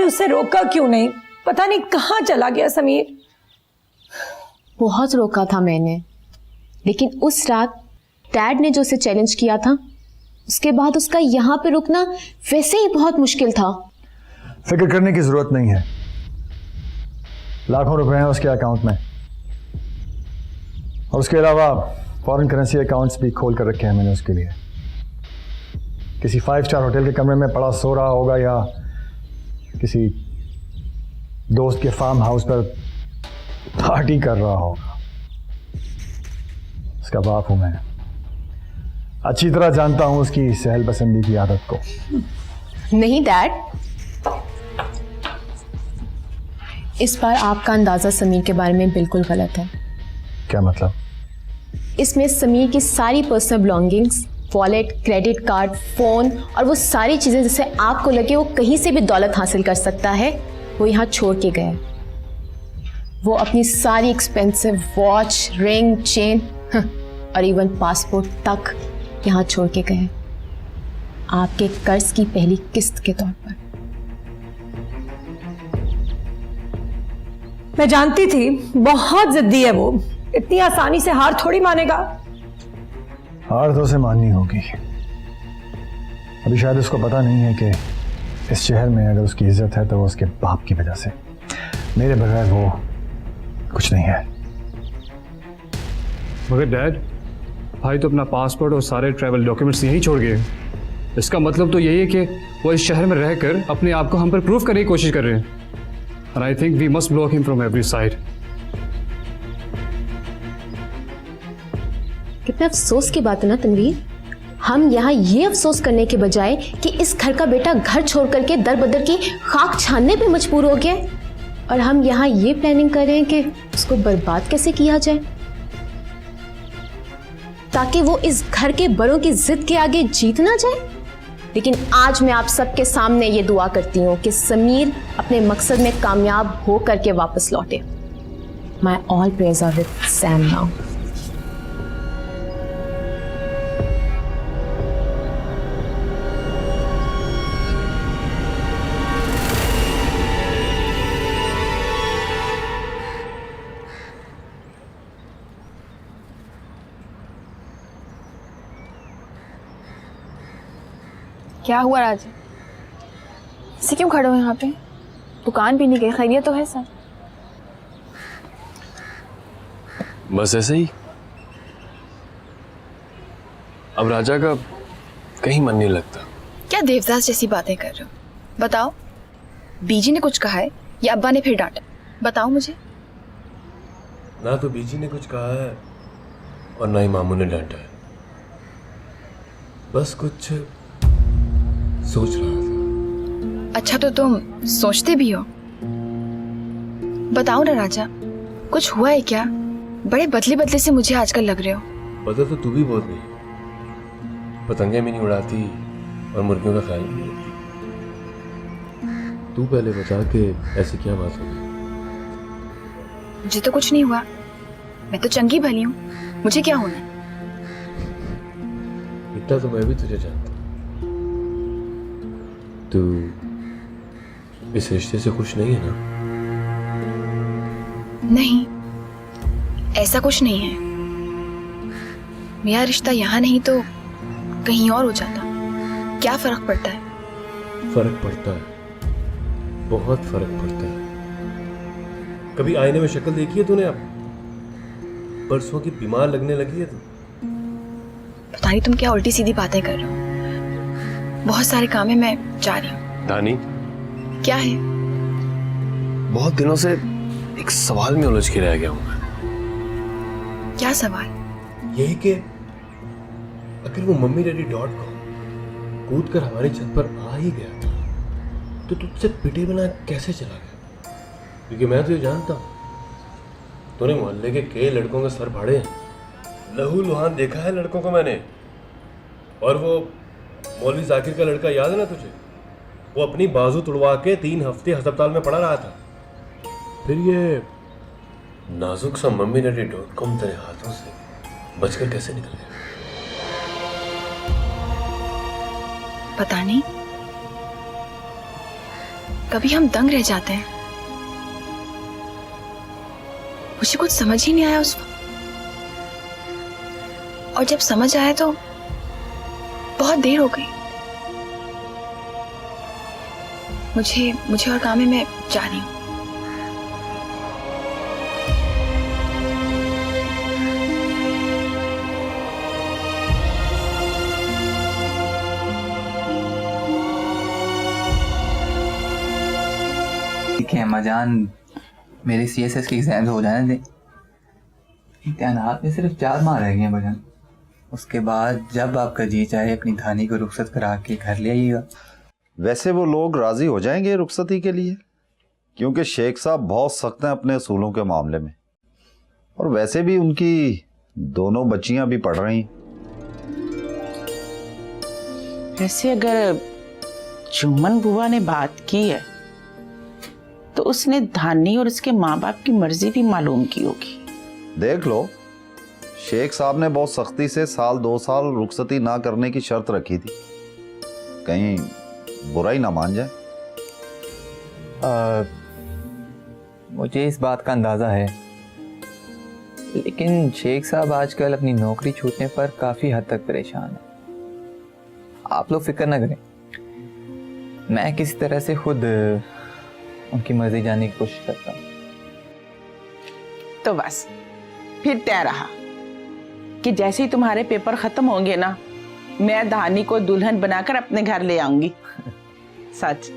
उसे रोका क्यों नहीं? पता नहीं कहाँ चला गया समीर। बहुत रोका था मैंने, लेकिन उस रात डैड ने जो उसे चैलेंज किया था, उसके बाद उसका यहाँ पे रुकना वैसे ही बहुत मुश्किल था। फिक्र करने की जरूरत नहीं है, लाखों रुपए हैं उसके अकाउंट में, और उसके अलावा फॉरेन करेंसी अकाउंट्स भी खोल कर रखे हैं मैंने उसके लिए। किसी 5 स्टार होटल के कमरे में पड़ा सो रहा होगा या किसी दोस्त के फार्म हाउस पर पार्टी कर रहा होगा। उसका बाप हूं मैं, अच्छी तरह जानता हूं उसकी सहल पसंदी की आदत को। नहीं डैड, इस बार आपका अंदाजा समीर के बारे में बिल्कुल गलत है। क्या मतलब? इसमें समीर की सारी personal belongings, wallet, credit card, phone और वो सारी चीजें जिससे आपको लगे वो कहीं से भी दौलत हासिल कर सकता है, वो यहाँ छोड़ के गए। वो अपनी सारी एक्सपेंसिव वॉच, रिंग, चेन और इवन पासपोर्ट तक यहाँ छोड़ के गए, आपके कर्ज की पहली किस्त के तौर पर। मैं जानती थी, बहुत जिद्दी है वो, इतनी आसानी से हार थोड़ी मानेगा। हार तो उसे माननी होगी। अभी शायद उसको पता नहीं है कि इस शहर में अगर उसकी इज्जत है तो वो उसके बाप की वजह से, मेरे बगैर वो कुछ नहीं है। मगर डैड, भाई तो अपना पासपोर्ट और सारे ट्रैवल डॉक्यूमेंट्स यहीं छोड़ गए। इसका मतलब तो यही है कि वो इस शहर में रहकर अपने आप को हम पर प्रूव करने की कोशिश कर रहे हैं। And I think we must block him from every side. कितना अफसोस की बात है ना तनवीर, हम यहाँ ये अफसोस करने के बजाय कि इस घर का बेटा घर छोड़ करके दर बदर की खाक छानने पे मजबूर हो गया, और हम यहाँ ये प्लानिंग कर रहे हैं कि उसको बर्बाद कैसे किया जाए, ताकि वो इस घर के बड़ों की जिद के आगे जीत ना जाए। लेकिन आज मैं आप सबके सामने ये दुआ करती हूँ कि समीर अपने मकसद में कामयाब हो करके वापस लौटे। My all prayers are with Sam now. क्या हुआ राजा? ऐसे क्यों खड़े हो यहाँ पे? दुकान भी नहीं गए, खैरियत तो है सर? बस ऐसे ही। अब राजा का कहीं मन नहीं लगता। क्या देवदास जैसी बातें कर रहे हो? बताओ, बीजी ने कुछ कहा है या अब्बा ने फिर डांटा? बताओ मुझे। ना तो बीजी ने कुछ कहा है और ना ही मामू ने डांटा है। बस कुछ सोच रहा था। अच्छा, तो तुम सोचते भी हो? बताओ ना राजा, कुछ हुआ है क्या? बड़े बदले बदले से मुझे आजकल लग रहे हो। पता तो तू भी बहुत नहीं, पतंगे भी नहीं उड़ाती और मुर्गियों का ख्याल भी नहीं रखती। तू पहले बता के ऐसी क्या बात हो गई? मुझे तो कुछ नहीं हुआ, मैं तो चंगी भली हूँ, मुझे क्या होना? इतना तो मैं भी तुझे जानता। तू इस रिश्ते से खुश नहीं है ना? नहीं, ऐसा कुछ नहीं है। मेरा रिश्ता यहाँ नहीं तो कहीं और हो जाता, क्या फर्क पड़ता है? फर्क पड़ता है, बहुत फर्क पड़ता है। कभी आईने में शक्ल देखी है तूने? अब परसों की बीमार लगने लगी है तू। पता नहीं तुम क्या उल्टी सीधी बातें कर रहे हो। बहुत सारे काम है, मैं जा रही हूँ। दानी, क्या है? बहुत दिनों से एक सवाल में उलझ के रह गया हूं मैं। क्या सवाल? यही कि अगर वो mummy-daddy.com कूद कर हमारी छत पर आ ही गया था तो तुझसे पिटे बिना कैसे चला गया? क्योंकि मैं तो ये जानता हूं तूने मोहल्ले के कई लड़कों के सर फाड़े हैं, लहू लुहान देखा है लड़कों को मैंने। और वो मौलवी जाकिर का लड़का याद है ना तुझे? वो अपनी बाजू तुड़वा के 3 हफ्ते अस्पताल में पड़ा रहा था। फिर ये नाजुक सा mummy-daddy.com तेरे हाथों से बचकर कैसे निकल गया? पता नहीं, कभी हम दंग रह जाते हैं। मुझे कुछ समझ ही नहीं आया उस वक्त, और जब समझ आया तो बहुत देर हो गई। मुझे और काम है, मैं जा रही हूँ। ठीक है अम्मा जान, मेरे CSS के एग्जाम्स हो जाने दें। इम्तिहानात में सिर्फ 4 माह रह गए हैं भजन। उसके बाद जब आपका जी चाहे अपनी धानी को रुखसत करा के घर ले आइएगा। वैसे वो लोग राजी हो जाएंगे रुखसती के लिए, क्योंकि शेख साहब बहुत सख्त हैं अपने असूलों के मामले में, और वैसे भी उनकी दोनों बच्चियां भी पढ़ रही हैं। वैसे अगर चुम्मन बुआ ने बात की है तो उसने धानी और उसके माँ बाप की मर्जी भी मालूम की होगी। देख लो, शेख साहब ने बहुत सख्ती से 1-2 साल रुखसती ना करने की शर्त रखी थी, कहीं बुरा ही ना मान जाए। मुझे इस बात का अंदाज़ा है, लेकिन शेख साहब आजकल अपनी नौकरी छूटने पर काफ़ी हद तक परेशान हैं। आप लोग फिक्र ना करें, मैं किसी तरह से खुद उनकी मर्जी जानने की कोशिश करता हूँ। तो बस फिर तय रहा कि जैसे ही तुम्हारे पेपर खत्म होंगे ना, मैं धानी को दुल्हन बनाकर अपने घर ले आऊंगी। सच।